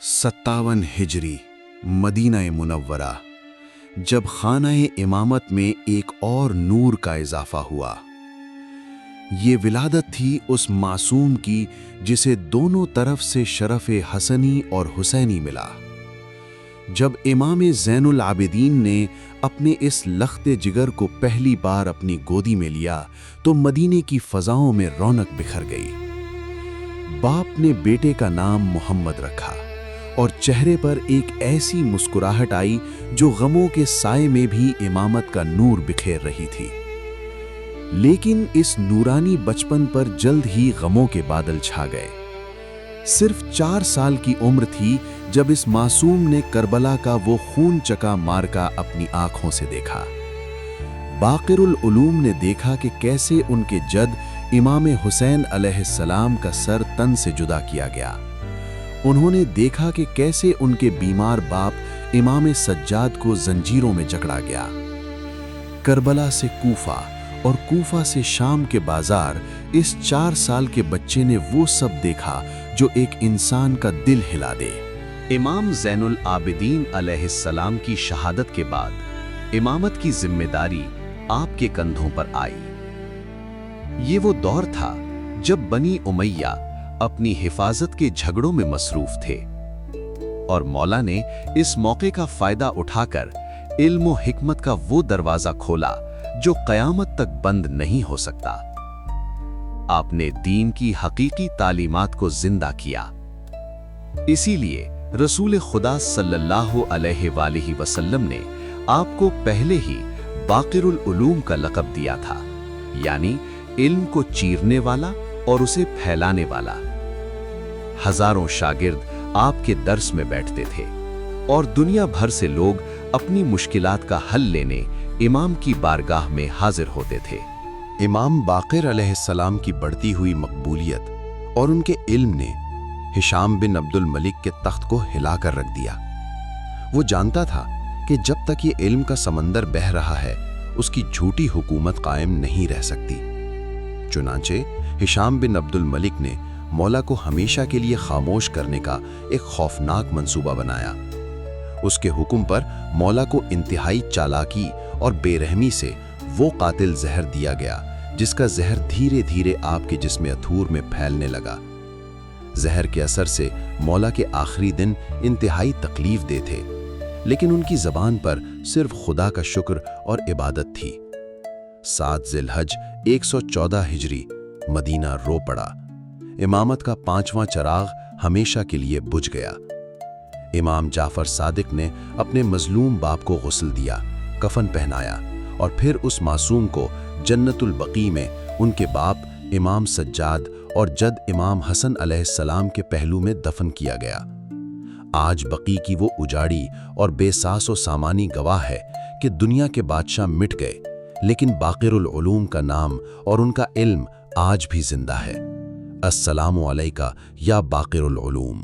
57 ہجری مدینہ منورہ، جب خانہ امامت میں ایک اور نور کا اضافہ ہوا۔ یہ ولادت تھی اس معصوم کی جسے دونوں طرف سے شرف حسنی اور حسینی ملا۔ جب امام زین العابدین نے اپنے اس لخت جگر کو پہلی بار اپنی گودی میں لیا تو مدینے کی فضاؤں میں رونق بکھر گئی۔ باپ نے بیٹے کا نام محمد رکھا اور چہرے پر ایک ایسی مسکراہٹ آئی جو غموں کے سائے میں بھی امامت کا نور بکھیر رہی تھی۔ لیکن اس نورانی بچپن پر جلد ہی غموں کے بادل چھا گئے۔ صرف 4 سال کی عمر تھی جب اس معصوم نے کربلا کا وہ خون چکا مارکا اپنی آنکھوں سے دیکھا۔ باقر العلوم نے دیکھا کہ کیسے ان کے جد امام حسین علیہ السلام کا سر تن سے جدا کیا گیا۔ انہوں نے دیکھا کہ کیسے ان کے بیمار باپ امام سجاد کو زنجیروں میں جکڑا گیا۔ کربلا سے کوفہ اور کوفہ سے شام کے بازار، اس 4 سال کے بچے نے وہ سب دیکھا جو ایک انسان کا دل ہلا دے۔ امام زین العابدین علیہ السلام کی شہادت کے بعد امامت کی ذمہ داری آپ کے کندھوں پر آئی۔ یہ وہ دور تھا جب بنی امیہ اپنی حفاظت کے جھگڑوں میں مصروف تھے، اور مولا نے اس موقع کا فائدہ اٹھا کر علم و حکمت کا وہ دروازہ کھولا جو قیامت تک بند نہیں ہو سکتا۔ آپ نے دین کی حقیقی تعلیمات کو زندہ کیا۔ اسی لیے رسول خدا صلی اللہ علیہ وآلہ وسلم نے آپ کو پہلے ہی باقر العلوم کا لقب دیا تھا، یعنی علم کو چیرنے والا اور اسے پھیلانے والا۔ ہزاروں شاگرد آپ کے درس میں بیٹھتے تھے، اور دنیا بھر سے لوگ اپنی مشکلات کا حل لینے امام کی بارگاہ میں حاضر ہوتے تھے۔ امام باقر علیہ السلام کی بڑھتی ہوئی مقبولیت اور ان کے علم نے ہشام بن عبد الملک کے تخت کو ہلا کر رکھ دیا۔ وہ جانتا تھا کہ جب تک یہ علم کا سمندر بہہ رہا ہے، اس کی جھوٹی حکومت قائم نہیں رہ سکتی۔ چنانچہ ہشام بن عبد الملک نے مولا کو ہمیشہ کے لیے خاموش کرنے کا ایک خوفناک منصوبہ بنایا۔ اس کے حکم پر مولا کو انتہائی چالاکی اور بے رحمی سے وہ قاتل زہر دیا گیا جس کا زہر دھیرے دھیرے آپ کے جسم اطہور میں پھیلنے لگا۔ زہر کے اثر سے مولا کے آخری دن انتہائی تکلیف دہ تھے، لیکن ان کی زبان پر صرف خدا کا شکر اور عبادت تھی۔ 7 ذی الحج 114 ہجری مدینہ رو پڑا۔ امامت کا 5واں چراغ ہمیشہ کے لیے بجھ گیا۔ امام جعفر صادق نے اپنے مظلوم باپ کو غسل دیا، کفن پہنایا، اور پھر اس معصوم کو جنت البقیع میں ان کے باپ امام سجاد اور جد امام حسن علیہ السلام کے پہلو میں دفن کیا گیا۔ آج بقیع کی وہ اجاڑی اور بے ساس و سامانی گواہ ہے کہ دنیا کے بادشاہ مٹ گئے، لیکن باقر العلوم کا نام اور ان کا علم آج بھی زندہ ہے۔ السلام علیکہ یا باقر العلوم۔